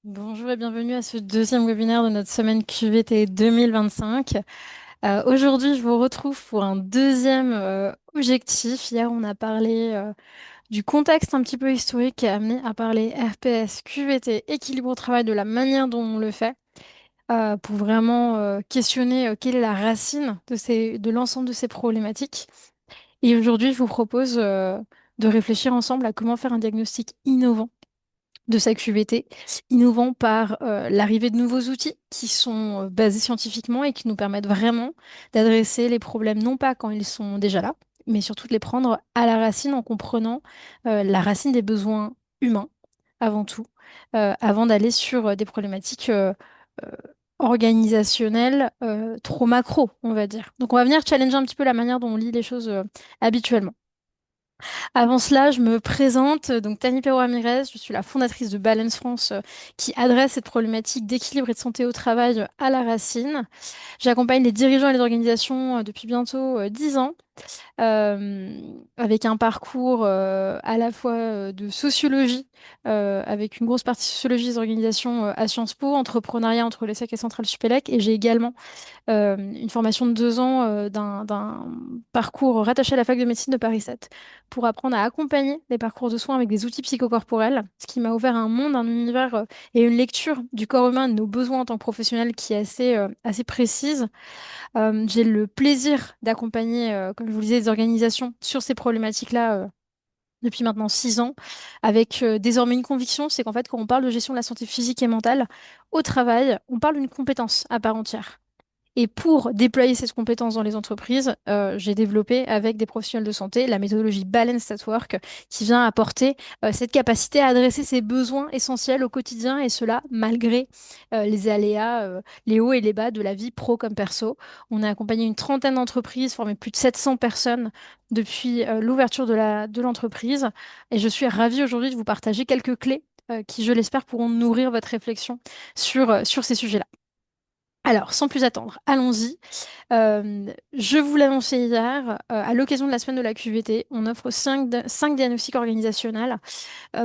Bonjour et bienvenue à ce deuxième webinaire de notre semaine QVT 2025. Aujourd'hui, je vous retrouve pour un deuxième objectif. Hier, on a parlé du contexte un petit peu historique qui a amené à parler RPS, QVT, équilibre au travail, de la manière dont on le fait, pour vraiment questionner quelle est la racine de l'ensemble de ces problématiques. Et aujourd'hui, je vous propose de réfléchir ensemble à comment faire un diagnostic innovant de sa QVT, innovant par l'arrivée de nouveaux outils qui sont basés scientifiquement et qui nous permettent vraiment d'adresser les problèmes non pas quand ils sont déjà là, mais surtout de les prendre à la racine en comprenant la racine des besoins humains avant tout, avant d'aller sur des problématiques euh, organisationnelles trop macro, on va dire. Donc on va venir challenger un petit peu la manière dont on lit les choses habituellement. Avant cela, je me présente, donc Tani Perrault-Ramirez, je suis la fondatrice de Balance France, qui adresse cette problématique d'équilibre et de santé au travail à la racine. J'accompagne les dirigeants et les organisations depuis bientôt 10 ans, euh, avec un parcours à la fois de sociologie, avec une grosse partie sociologie des organisations à Sciences Po, entrepreneuriat entre l'ESSEC et Centrale Supélec, et j'ai également une formation de 2 ans d'un parcours rattaché à la fac de médecine de Paris 7 pour apprendre à accompagner les parcours de soins avec des outils psychocorporels, ce qui m'a ouvert un monde, un univers et une lecture du corps humain, de nos besoins en tant que professionnels qui est assez précise. J'ai le plaisir d'accompagner, comme je vous le disais, des organisations sur ces problématiques-là. Depuis maintenant 6 ans, avec désormais une conviction, c'est qu'en fait, quand on parle de gestion de la santé physique et mentale au travail, on parle d'une compétence à part entière. Et pour déployer cette compétence dans les entreprises, j'ai développé avec des professionnels de santé la méthodologie Balance at Work qui vient apporter cette capacité à adresser ces besoins essentiels au quotidien et cela malgré les aléas, les hauts et les bas de la vie pro comme perso. On a accompagné une trentaine d'entreprises, formé plus de 700 personnes depuis l'ouverture de l'entreprise et je suis ravie aujourd'hui de vous partager quelques clés qui, je l'espère, pourront nourrir votre réflexion sur ces sujets-là. Alors, sans plus attendre, allons-y. Je vous l'annonçais hier, à l'occasion de la semaine de la QVT, on offre cinq diagnostics organisationnels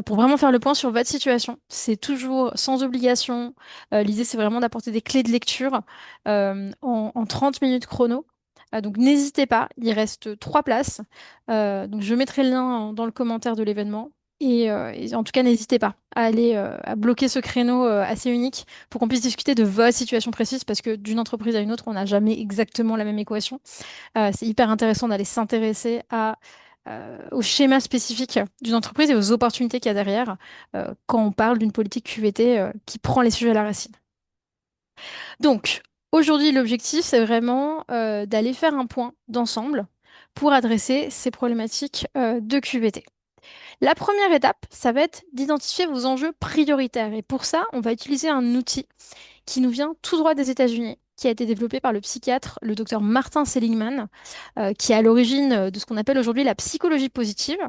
pour vraiment faire le point sur votre situation. C'est toujours sans obligation. L'idée, c'est vraiment d'apporter des clés de lecture en 30 minutes chrono. Donc, n'hésitez pas, il reste 3 places. Donc, je mettrai le lien dans le commentaire de l'événement. Et en tout cas, n'hésitez pas à aller à bloquer ce créneau assez unique pour qu'on puisse discuter de votre situation précise parce que d'une entreprise à une autre, on n'a jamais exactement la même équation. C'est hyper intéressant d'aller s'intéresser au schéma spécifique d'une entreprise et aux opportunités qu'il y a derrière quand on parle d'une politique QVT qui prend les sujets à la racine. Donc, aujourd'hui, l'objectif, c'est vraiment d'aller faire un point d'ensemble pour adresser ces problématiques de QVT. La première étape, ça va être d'identifier vos enjeux prioritaires. Et pour ça, on va utiliser un outil qui nous vient tout droit des États-Unis, qui a été développé par le psychiatre, le docteur Martin Seligman, qui est à l'origine de ce qu'on appelle aujourd'hui la psychologie positive,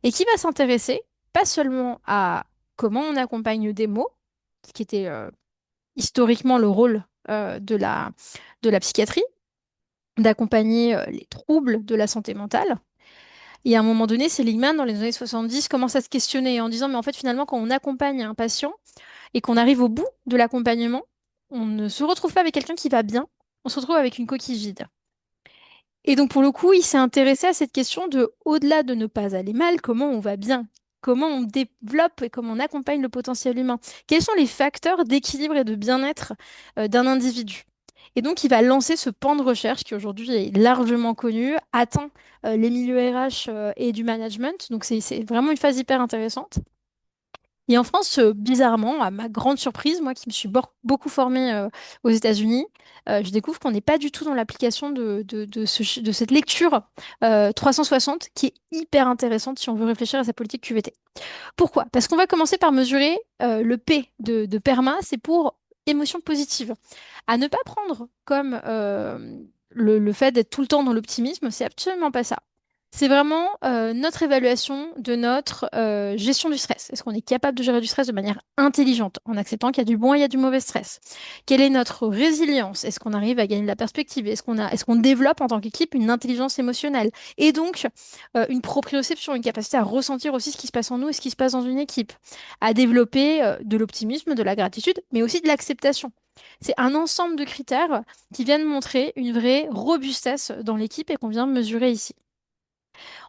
et qui va s'intéresser pas seulement à comment on accompagne des mots, ce qui était historiquement le rôle de la psychiatrie, d'accompagner les troubles de la santé mentale. Et à un moment donné, Seligman, dans les années 70, commence à se questionner en disant, mais en fait, finalement, quand on accompagne un patient et qu'on arrive au bout de l'accompagnement, on ne se retrouve pas avec quelqu'un qui va bien, on se retrouve avec une coquille vide. Et donc, pour le coup, il s'est intéressé à cette question de, au-delà de ne pas aller mal, comment on va bien? Comment on développe et comment on accompagne le potentiel humain? Quels sont les facteurs d'équilibre et de bien-être d'un individu? Et donc, il va lancer ce pan de recherche qui aujourd'hui est largement connu, atteint les milieux RH et du management. Donc, c'est vraiment une phase hyper intéressante. Et en France, bizarrement, à ma grande surprise, moi qui me suis beaucoup formée aux États-Unis, je découvre qu'on n'est pas du tout dans l'application de cette lecture 360 qui est hyper intéressante si on veut réfléchir à sa politique QVT. Pourquoi? Parce qu'on va commencer par mesurer le P de PERMA, c'est pour émotion positive. À ne pas prendre comme le fait d'être tout le temps dans l'optimisme, c'est absolument pas ça. C'est vraiment notre évaluation de notre gestion du stress. Est-ce qu'on est capable de gérer du stress de manière intelligente, en acceptant qu'il y a du bon et il y a du mauvais stress? Quelle est notre résilience? Est-ce qu'on arrive à gagner de la perspective? Est-ce qu'on développe en tant qu'équipe une intelligence émotionnelle? Et donc, une proprioception, une capacité à ressentir aussi ce qui se passe en nous et ce qui se passe dans une équipe, à développer de l'optimisme, de la gratitude, mais aussi de l'acceptation. C'est un ensemble de critères qui viennent montrer une vraie robustesse dans l'équipe et qu'on vient mesurer ici.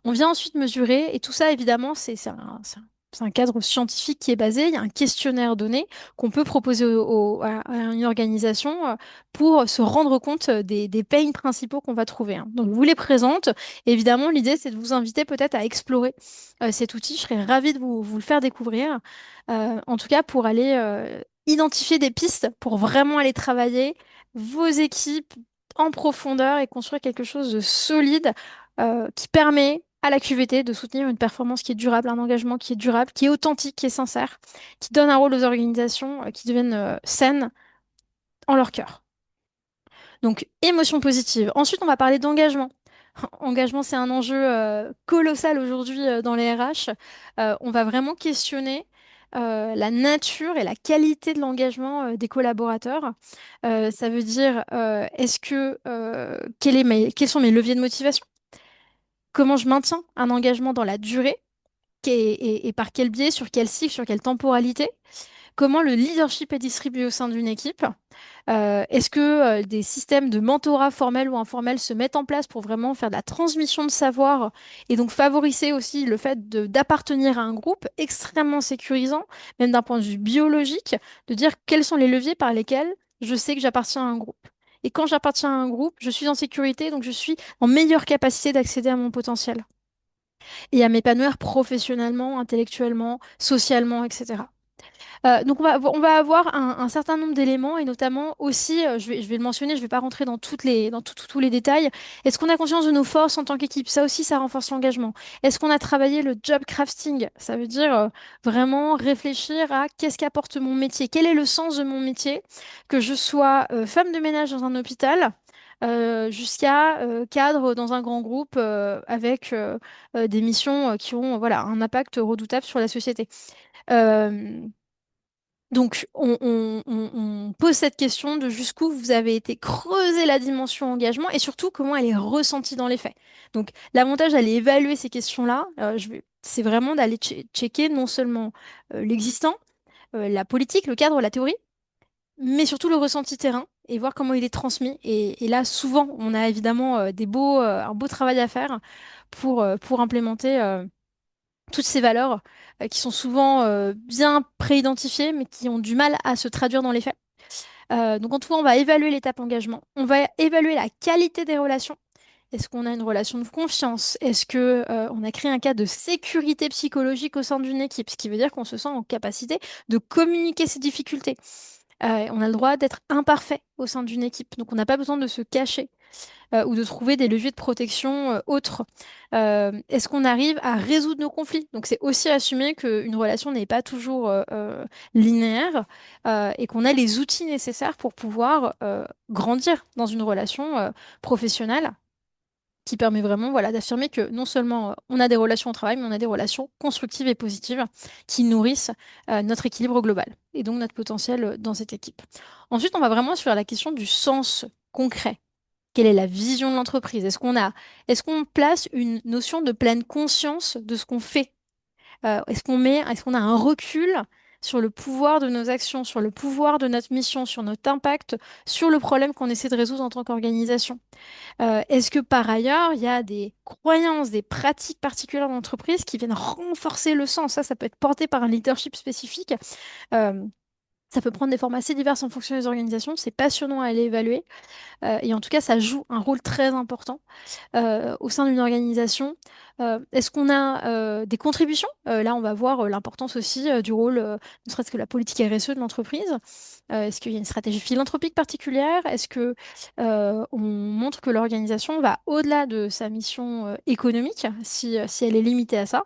On vient ensuite mesurer, et tout ça, évidemment, c'est un cadre scientifique qui est basé. Il y a un questionnaire donné qu'on peut proposer à une organisation pour se rendre compte des pains principaux qu'on va trouver, hein. Donc, je vous les présente. Évidemment, l'idée, c'est de vous inviter peut-être à explorer cet outil. Je serais ravie de vous le faire découvrir. En tout cas, pour aller identifier des pistes, pour vraiment aller travailler vos équipes en profondeur et construire quelque chose de solide qui permet à la QVT de soutenir une performance qui est durable, un engagement qui est durable, qui est authentique, qui est sincère, qui donne un rôle aux organisations qui deviennent saines en leur cœur. Donc, émotion positive. Ensuite, on va parler d'engagement. Engagement, c'est un enjeu colossal aujourd'hui dans les RH. On va vraiment questionner la nature et la qualité de l'engagement des collaborateurs. Ça veut dire, quels sont mes leviers de motivation? Comment je maintiens un engagement dans la durée et par quel biais, sur quel cycle, sur quelle temporalité? Comment le leadership est distribué au sein d'une équipe? Est-ce que des systèmes de mentorat formels ou informels se mettent en place pour vraiment faire de la transmission de savoir et donc favoriser aussi le fait d'appartenir à un groupe extrêmement sécurisant, même d'un point de vue biologique, de dire quels sont les leviers par lesquels je sais que j'appartiens à un groupe. Et quand j'appartiens à un groupe, je suis en sécurité, donc je suis en meilleure capacité d'accéder à mon potentiel et à m'épanouir professionnellement, intellectuellement, socialement, etc. Donc on va avoir un certain nombre d'éléments et notamment aussi, je vais le mentionner, je ne vais pas rentrer dans tous les détails. Est-ce qu'on a conscience de nos forces en tant qu'équipe? Ça aussi, ça renforce l'engagement. Est-ce qu'on a travaillé le job crafting? Ça veut dire vraiment réfléchir à qu'est-ce qu'apporte mon métier? Quel est le sens de mon métier? Que je sois femme de ménage dans un hôpital. Jusqu'à cadre dans un grand groupe avec des missions qui ont voilà, un impact redoutable sur la société. Euh, donc, on pose cette question de jusqu'où vous avez été creuser la dimension engagement et surtout comment elle est ressentie dans les faits. Donc, l'avantage d'aller évaluer ces questions-là, c'est vraiment d'aller checker non seulement l'existant, la politique, le cadre, la théorie, mais surtout le ressenti terrain et voir comment il est transmis. Et là, souvent, on a évidemment un beau travail à faire pour implémenter toutes ces valeurs qui sont souvent bien préidentifiées, mais qui ont du mal à se traduire dans les faits. Donc en tout cas, on va évaluer l'étape engagement. On va évaluer la qualité des relations. Est-ce qu'on a une relation de confiance? Est-ce que on a créé un cas de sécurité psychologique au sein d'une équipe? Ce qui veut dire qu'on se sent en capacité de communiquer ses difficultés. On a le droit d'être imparfait au sein d'une équipe. Donc on n'a pas besoin de se cacher ou de trouver des leviers de protection autres. Est-ce qu'on arrive à résoudre nos conflits? Donc c'est aussi assumer qu'une relation n'est pas toujours linéaire et qu'on a les outils nécessaires pour pouvoir grandir dans une relation professionnelle qui permet vraiment voilà, d'affirmer que non seulement on a des relations au travail, mais on a des relations constructives et positives qui nourrissent notre équilibre global et donc notre potentiel dans cette équipe. Ensuite, on va vraiment sur la question du sens concret. Quelle est la vision de l'entreprise? Est-ce qu'on place une notion de pleine conscience de ce qu'on fait? Est-ce qu'on a un recul sur le pouvoir de nos actions, sur le pouvoir de notre mission, sur notre impact, sur le problème qu'on essaie de résoudre en tant qu'organisation? Est-ce que par ailleurs, il y a des croyances, des pratiques particulières dans l'entreprise qui viennent renforcer le sens? Ça peut être porté par un leadership spécifique. Euh, Ça peut prendre des formes assez diverses en fonction des organisations. C'est passionnant à aller évaluer. Et en tout cas, ça joue un rôle très important au sein d'une organisation. Est-ce qu'on a des contributions? Là, on va voir l'importance aussi du rôle, ne serait-ce que la politique RSE de l'entreprise. Est-ce qu'il y a une stratégie philanthropique particulière? Est-ce que on montre que l'organisation va au-delà de sa mission économique, si elle est limitée à ça?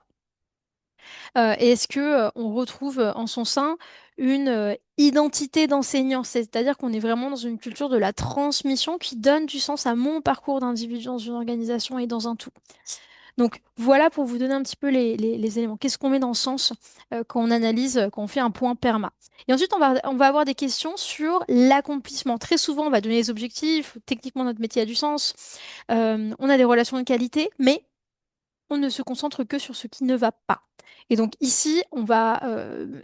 Et est-ce que on retrouve en son sein une identité d'enseignant, c'est-à-dire qu'on est vraiment dans une culture de la transmission qui donne du sens à mon parcours d'individu dans une organisation et dans un tout. Donc voilà pour vous donner un petit peu les éléments. Qu'est-ce qu'on met dans le sens quand on analyse, quand on fait un point PERMA. Et ensuite, on va avoir des questions sur l'accomplissement. Très souvent, on va donner les objectifs. Techniquement, notre métier a du sens. On a des relations de qualité, mais on ne se concentre que sur ce qui ne va pas. Et donc ici,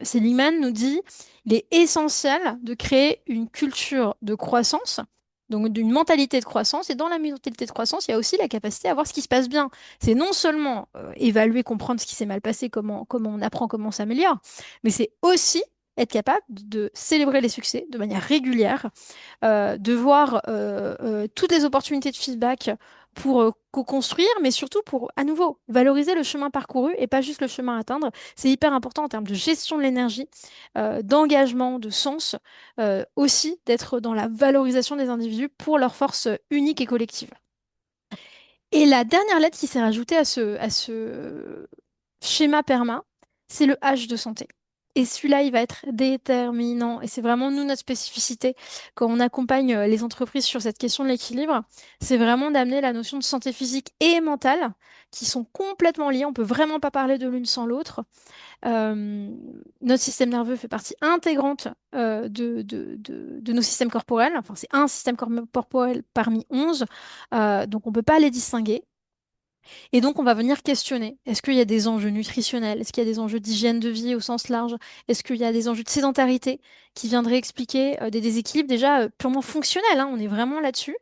Seligman nous dit, il est essentiel de créer une culture de croissance, donc d'une mentalité de croissance. Et dans la mentalité de croissance, il y a aussi la capacité à voir ce qui se passe bien. C'est non seulement évaluer, comprendre ce qui s'est mal passé, comment on apprend, comment on s'améliore, mais c'est aussi être capable de célébrer les succès de manière régulière, de voir toutes les opportunités de feedback pour co-construire, mais surtout pour, à nouveau, valoriser le chemin parcouru et pas juste le chemin à atteindre. C'est hyper important en termes de gestion de l'énergie, d'engagement, de sens, aussi d'être dans la valorisation des individus pour leur force unique et collective. Et la dernière lettre qui s'est rajoutée à ce schéma PERMA, c'est le H de santé. Et celui-là, il va être déterminant. Et c'est vraiment nous, notre spécificité, quand on accompagne les entreprises sur cette question de l'équilibre, c'est vraiment d'amener la notion de santé physique et mentale, qui sont complètement liées. On peut vraiment pas parler de l'une sans l'autre. Euh, Notre système nerveux fait partie intégrante de nos systèmes corporels. Enfin, c'est un système corporel parmi 11, donc on ne peut pas les distinguer. Et donc, on va venir questionner. Est-ce qu'il y a des enjeux nutritionnels? Est-ce qu'il y a des enjeux d'hygiène de vie au sens large? Est-ce qu'il y a des enjeux de sédentarité qui viendraient expliquer des déséquilibres déjà purement fonctionnels, hein, on est vraiment là-dessus,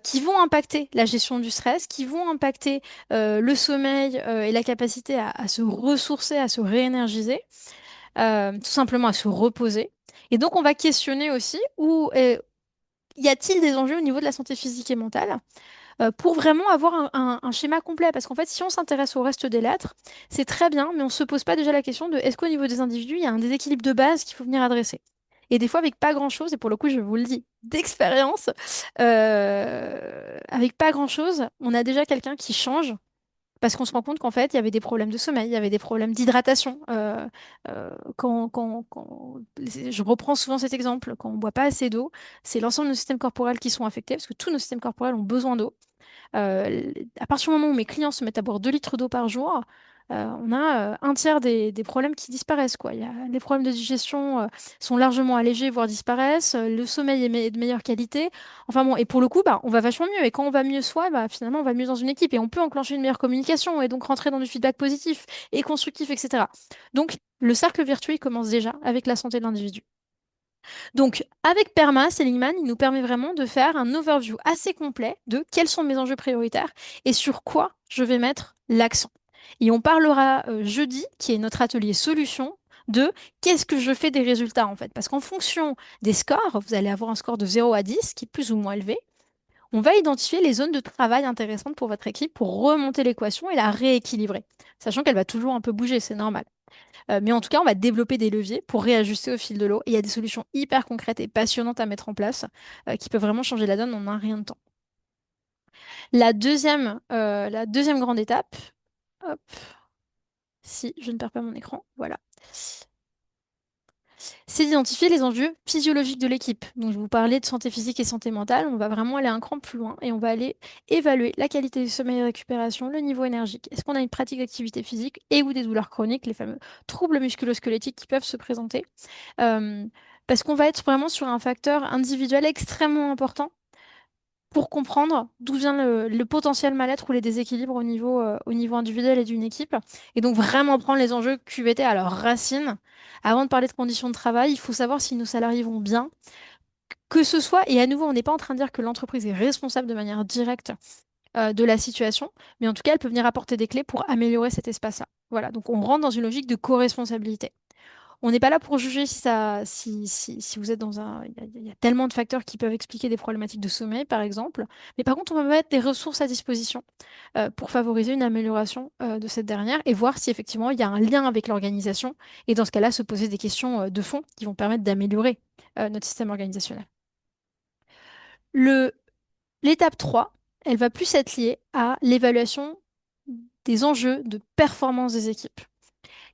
qui vont impacter la gestion du stress, qui vont impacter le sommeil et la capacité à se ressourcer, à se réénergiser, tout simplement à se reposer. Et donc, on va questionner aussi où y a-t-il des enjeux au niveau de la santé physique et mentale pour vraiment avoir un schéma complet. Parce qu'en fait, si on s'intéresse au reste des lettres, c'est très bien, mais on ne se pose pas déjà la question de est-ce qu'au niveau des individus, il y a un déséquilibre de base qu'il faut venir adresser. Et des fois, avec pas grand-chose, et pour le coup, je vous le dis d'expérience, avec pas grand-chose, on a déjà quelqu'un qui change. Parce qu'on se rend compte qu'en fait, il y avait des problèmes de sommeil, il y avait des problèmes d'hydratation. Je reprends souvent cet exemple, quand on ne boit pas assez d'eau, c'est l'ensemble de nos systèmes corporels qui sont affectés, parce que tous nos systèmes corporels ont besoin d'eau. À partir du moment où mes clients se mettent à boire 2 litres d'eau par jour, on a un tiers des problèmes qui disparaissent, quoi. Les problèmes de digestion sont largement allégés, voire disparaissent. Le sommeil est de meilleure qualité. Enfin bon, et pour le coup, bah, on va vachement mieux. Et quand on va mieux soi, bah, finalement, on va mieux dans une équipe. Et on peut enclencher une meilleure communication et donc rentrer dans du feedback positif et constructif, etc. Donc, le cercle vertueux il commence déjà avec la santé de l'individu. Donc, avec Perma, Seligman, il nous permet vraiment de faire un overview assez complet de quels sont mes enjeux prioritaires et sur quoi je vais mettre l'accent. Et on parlera jeudi, qui est notre atelier solution, de qu'est-ce que je fais des résultats en fait. Parce qu'en fonction des scores, vous allez avoir un score de 0 à 10 qui est plus ou moins élevé. On va identifier les zones de travail intéressantes pour votre équipe pour remonter l'équation et la rééquilibrer. Sachant qu'elle va toujours un peu bouger, c'est normal. Mais en tout cas, on va développer des leviers pour réajuster au fil de l'eau. Et il y a des solutions hyper concrètes et passionnantes à mettre en place qui peuvent vraiment changer la donne en un rien de temps. La deuxième grande étape, hop, si je ne perds pas mon écran, voilà, c'est d'identifier les enjeux physiologiques de l'équipe. Donc, je vous parlais de santé physique et santé mentale. On va vraiment aller un cran plus loin et on va aller évaluer la qualité du sommeil et récupération, le niveau énergique. Est-ce qu'on a une pratique d'activité physique et ou des douleurs chroniques, les fameux troubles musculo-squelettiques qui peuvent se présenter? Euh, Parce qu'on va être vraiment sur un facteur individuel extrêmement important pour comprendre d'où vient le potentiel mal-être ou les déséquilibres au niveau individuel et d'une équipe. Et donc vraiment prendre les enjeux QVT à leurs racines. Avant de parler de conditions de travail, il faut savoir si nos salariés vont bien. Que ce soit, et à nouveau, on n'est pas en train de dire que l'entreprise est responsable de manière directe de la situation, mais en tout cas, elle peut venir apporter des clés pour améliorer cet espace-là. Voilà, donc on rentre dans une logique de co-responsabilité. On n'est pas là pour juger si vous êtes dans un. Il y a tellement de facteurs qui peuvent expliquer des problématiques de sommeil, par exemple. Mais par contre, on va mettre des ressources à disposition pour favoriser une amélioration de cette dernière et voir si effectivement il y a un lien avec l'organisation. Et dans ce cas-là, se poser des questions de fond qui vont permettre d'améliorer notre système organisationnel. Le, L'étape 3, elle va plus être liée à l'évaluation des enjeux de performance des équipes.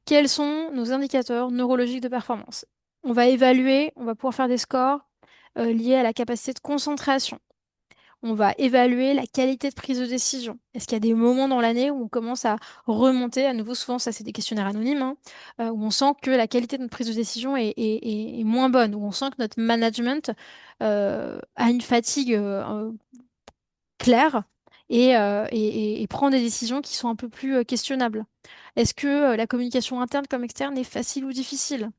Quels sont nos indicateurs neurologiques de performance? On va évaluer, on va pouvoir faire des scores liés à la capacité de concentration. On va évaluer la qualité de prise de décision. Est-ce qu'il y a des moments dans l'année où on commence à remonter, à nouveau, souvent, ça c'est des questionnaires anonymes, hein, où on sent que la qualité de notre prise de décision est moins bonne, où on sent que notre management a une fatigue claire et prend des décisions qui sont un peu plus questionnables. Est-ce que la communication interne comme externe est facile ou difficile?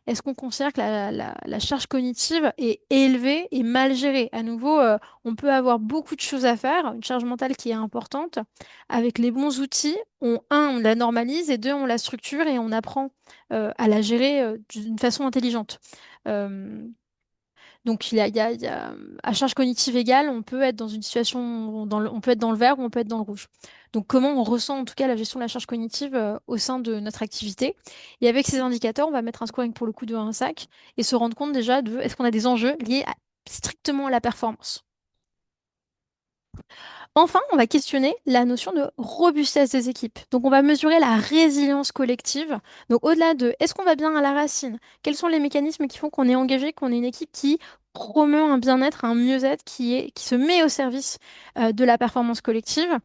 Est-ce qu'on considère que la charge cognitive est élevée et mal gérée? À nouveau, on peut avoir beaucoup de choses à faire, une charge mentale qui est importante. Avec les bons outils, on la normalise et deux, on la structure et on apprend à la gérer d'une façon intelligente. Euh, donc, à charge cognitive égale, on peut être dans une situation, on peut être dans le vert ou on peut être dans le rouge. Donc, comment on ressent en tout cas la gestion de la charge cognitive au sein de notre activité. Et avec ces indicateurs, on va mettre un scoring pour le coup de 1 à 5 et se rendre compte déjà de est-ce qu'on a des enjeux liés strictement à la performance. Enfin, on va questionner la notion de robustesse des équipes. Donc, on va mesurer la résilience collective. Donc, au-delà de est-ce qu'on va bien à la racine? Quels sont les mécanismes qui font qu'on est engagé, qu'on est une équipe qui promeut un bien-être, un mieux-être qui se met au service de la performance collective?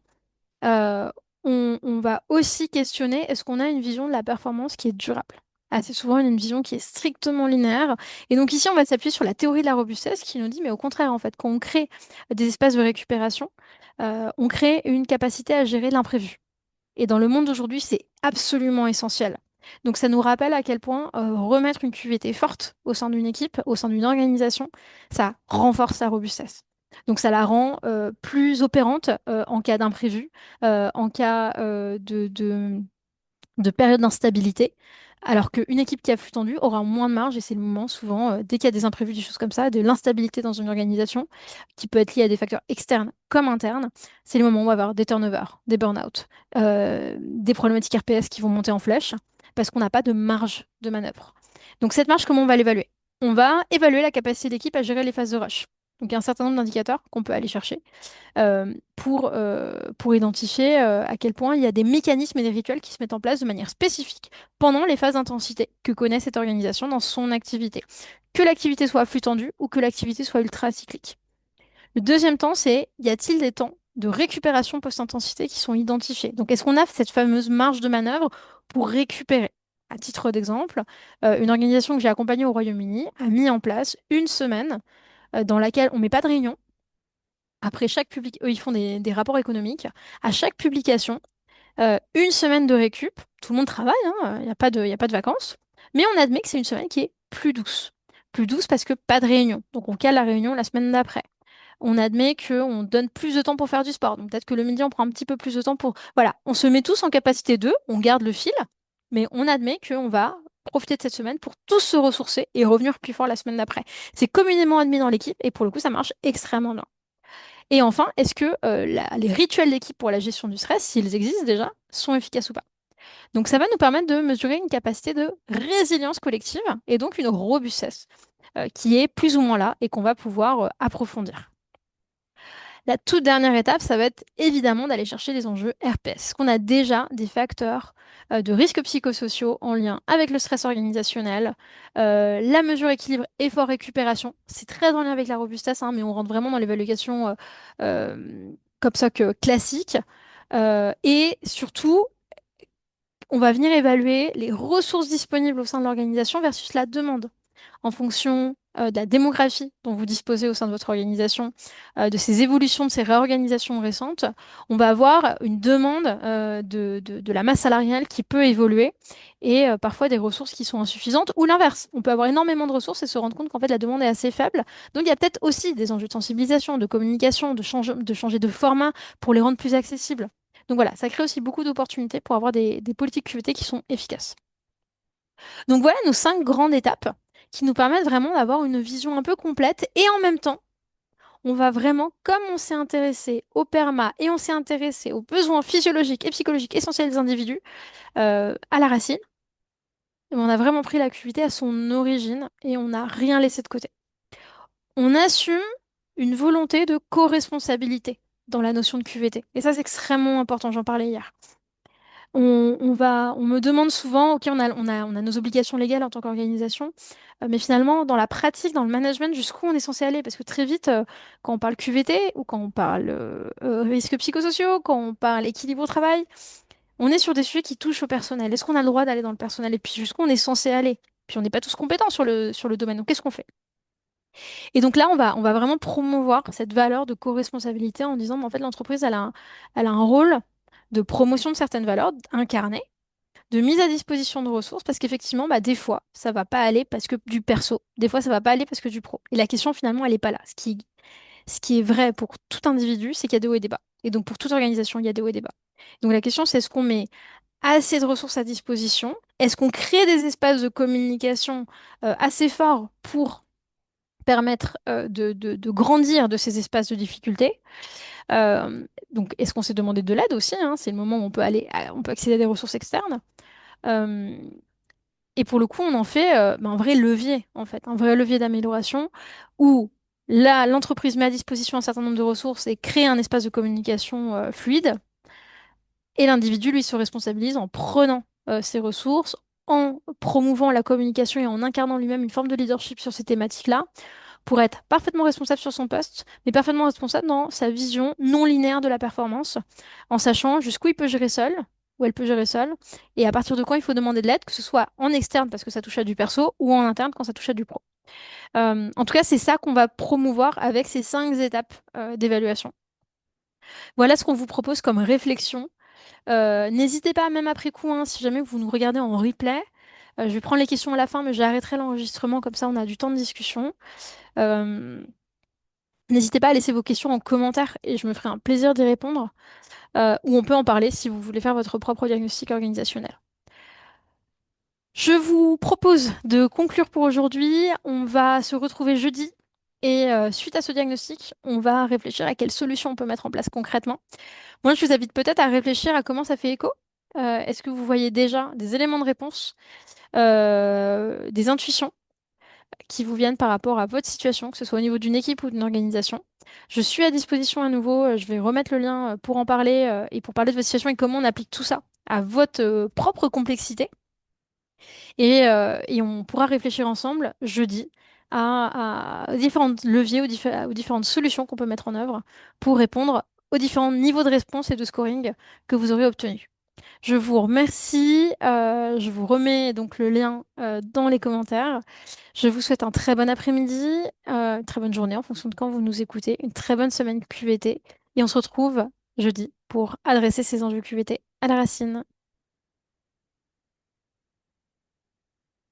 Euh, on va aussi questionner est-ce qu'on a une vision de la performance qui est durable? Assez souvent, on a une vision qui est strictement linéaire. Et donc ici, on va s'appuyer sur la théorie de la robustesse qui nous dit, mais au contraire, en fait, quand on crée des espaces de récupération, on crée une capacité à gérer l'imprévu. Et dans le monde d'aujourd'hui, c'est absolument essentiel. Donc ça nous rappelle à quel point remettre une QVT forte au sein d'une équipe, au sein d'une organisation, ça renforce sa robustesse. Donc ça la rend plus opérante en cas d'imprévu, en cas de période d'instabilité, alors qu'une équipe qui a flux tendu aura moins de marge, et c'est le moment souvent, dès qu'il y a des imprévus, des choses comme ça, de l'instabilité dans une organisation, qui peut être liée à des facteurs externes comme internes, c'est le moment où on va avoir des turnovers, des burn-out, des problématiques RPS qui vont monter en flèche, parce qu'on n'a pas de marge de manœuvre. Donc cette marge, comment on va l'évaluer? On va évaluer la capacité d'équipe à gérer les phases de rush. Donc il y a un certain nombre d'indicateurs qu'on peut aller chercher pour identifier à quel point il y a des mécanismes et des rituels qui se mettent en place de manière spécifique pendant les phases d'intensité que connaît cette organisation dans son activité. Que l'activité soit à flux tendu ou que l'activité soit ultra cyclique. Le deuxième temps, c'est y a-t-il des temps de récupération post-intensité qui sont identifiés? Donc, est-ce qu'on a cette fameuse marge de manœuvre pour récupérer? À titre d'exemple, une organisation que j'ai accompagnée au Royaume-Uni a mis en place une semaine dans laquelle on ne met pas de réunion, après chaque eux, ils font des rapports économiques. À chaque publication, une semaine de récup. Tout le monde travaille, hein, il n'y a pas y a pas de vacances. Mais on admet que c'est une semaine qui est plus douce. Plus douce parce que pas de réunion. Donc on cale la réunion la semaine d'après. On admet qu'on donne plus de temps pour faire du sport. Donc peut-être que le midi, on prend un petit peu plus de temps pour... Voilà, on se met tous en capacité d'eux, on garde le fil, mais on admet qu'on va profiter de cette semaine pour tous se ressourcer et revenir plus fort la semaine d'après. C'est communément admis dans l'équipe et pour le coup, ça marche extrêmement bien. Et enfin, est-ce que les rituels d'équipe pour la gestion du stress, s'ils existent déjà, sont efficaces ou pas? Donc ça va nous permettre de mesurer une capacité de résilience collective et donc une robustesse qui est plus ou moins là et qu'on va pouvoir approfondir. La toute dernière étape, ça va être évidemment d'aller chercher les enjeux RPS. Est-ce qu'on a déjà des facteurs de risques psychosociaux en lien avec le stress organisationnel, la mesure équilibre effort-récupération? C'est très en lien avec la robustesse, hein, mais on rentre vraiment dans l'évaluation comme ça que classique. Et surtout, on va venir évaluer les ressources disponibles au sein de l'organisation versus la demande en fonction de la démographie dont vous disposez au sein de votre organisation, de ces évolutions, de ces réorganisations récentes, on va avoir une demande de la masse salariale qui peut évoluer et parfois des ressources qui sont insuffisantes ou l'inverse. On peut avoir énormément de ressources et se rendre compte qu'en fait la demande est assez faible. Donc il y a peut-être aussi des enjeux de sensibilisation, de communication, de changer de format pour les rendre plus accessibles. Donc voilà, ça crée aussi beaucoup d'opportunités pour avoir des politiques QVT qui sont efficaces. Donc voilà nos 5 grandes étapes qui nous permettent vraiment d'avoir une vision un peu complète et en même temps, on va vraiment, comme on s'est intéressé au PERMA et on s'est intéressé aux besoins physiologiques et psychologiques essentiels des individus à la racine, on a vraiment pris l'activité à son origine et on n'a rien laissé de côté. On assume une volonté de co-responsabilité dans la notion de QVT. Et ça, c'est extrêmement important, j'en parlais hier. on me demande souvent, OK, on a nos obligations légales en tant qu'organisation, mais finalement, dans la pratique, dans le management, jusqu'où on est censé aller? Parce que très vite, quand on parle QVT ou quand on parle risques psychosociaux, quand on parle équilibre au travail, on est sur des sujets qui touchent au personnel. Est-ce qu'on a le droit d'aller dans le personnel? Et puis jusqu'où on est censé aller? Puis on n'est pas tous compétents sur le domaine. Donc qu'est-ce qu'on fait? Et donc là, on va vraiment promouvoir cette valeur de co-responsabilité en disant, mais en fait, l'entreprise, elle a un rôle de promotion de certaines valeurs incarnées, de mise à disposition de ressources, parce qu'effectivement, bah, des fois, ça va pas aller parce que du perso, des fois, ça va pas aller parce que du pro. Et la question, finalement, elle est pas là. Ce qui est vrai pour tout individu, c'est qu'il y a des hauts et des bas. Et donc, pour toute organisation, il y a des hauts et des bas. Donc, la question, c'est est-ce qu'on met assez de ressources à disposition? Est-ce qu'on crée des espaces de communication assez forts pour permettre de grandir de ces espaces de difficulté? Donc, est-ce qu'on s'est demandé de l'aide aussi, hein? C'est le moment où on peut on peut accéder à des ressources externes. Euh, et pour le coup, on en fait un vrai levier, en fait, un vrai levier d'amélioration où là, l'entreprise met à disposition un certain nombre de ressources et crée un espace de communication fluide. Et l'individu, lui, se responsabilise en prenant ces ressources, en promouvant la communication et en incarnant lui-même une forme de leadership sur ces thématiques-là, pour être parfaitement responsable sur son poste, mais parfaitement responsable dans sa vision non linéaire de la performance, en sachant jusqu'où il peut gérer seul, ou elle peut gérer seule, et à partir de quand il faut demander de l'aide, que ce soit en externe parce que ça touche à du perso, ou en interne quand ça touche à du pro. En tout cas, c'est ça qu'on va promouvoir avec ces 5 étapes d'évaluation. Voilà ce qu'on vous propose comme réflexion. N'hésitez pas, même après coup, hein, si jamais vous nous regardez en replay. Je vais prendre les questions à la fin, mais j'arrêterai l'enregistrement, comme ça on a du temps de discussion. Euh, N'hésitez pas à laisser vos questions en commentaire et je me ferai un plaisir d'y répondre. Ou on peut en parler si vous voulez faire votre propre diagnostic organisationnel. Je vous propose de conclure pour aujourd'hui. On va se retrouver jeudi et suite à ce diagnostic, on va réfléchir à quelles solutions on peut mettre en place concrètement. Moi, je vous invite peut-être à réfléchir à comment ça fait écho. Est-ce que vous voyez déjà des éléments de réponse, des intuitions qui vous viennent par rapport à votre situation, que ce soit au niveau d'une équipe ou d'une organisation? Je suis à disposition à nouveau. Je vais remettre le lien pour en parler et pour parler de votre situation et comment on applique tout ça à votre propre complexité. Et on pourra réfléchir ensemble jeudi à différents leviers, aux différentes solutions qu'on peut mettre en œuvre pour répondre aux différents niveaux de réponse et de scoring que vous aurez obtenus. Je vous remercie. Je vous remets donc le lien dans les commentaires. Je vous souhaite un très bon après-midi, une très bonne journée en fonction de quand vous nous écoutez, une très bonne semaine QVT. Et on se retrouve jeudi pour adresser ces enjeux QVT à la racine.